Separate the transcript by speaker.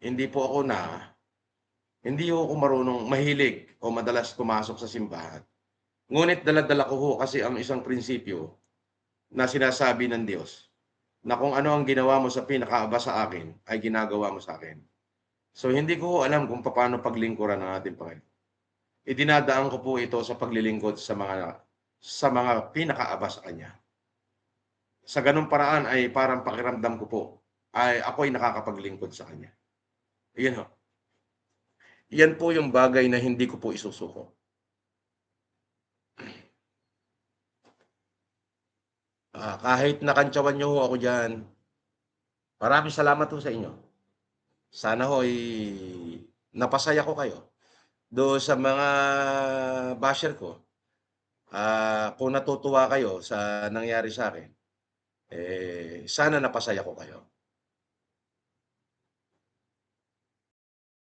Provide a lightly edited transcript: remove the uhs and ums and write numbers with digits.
Speaker 1: hindi po ako hindi ho ako marunong mahilig o madalas pumasok sa simbahan. Ngunit dala-dala ko ho kasi ang isang prinsipyo na sinasabi ng Diyos, na kung ano ang ginawa mo sa pinakaaba sa akin, ay ginagawa mo sa'kin. So, hindi ko ho alam kung papaano paglingkuran ng ating Panginoon. Idinadaan ko po ito sa paglilingkod sa mga pinakaaba sa Kanya. Sa gano'ng paraan ay parang pakiramdam ko po ay ako'y nakakapaglingkod sa Kanya. Iyon ho. Yan po yung bagay na hindi ko po isusuko. Kahit nakantyawan niyo ho ako diyan, maraming salamat ho sa inyo. Sana ho'y napasaya ko kayo. Doon sa mga basher ko, kung natutuwa kayo sa nangyari sa'kin, sana napasaya ko kayo.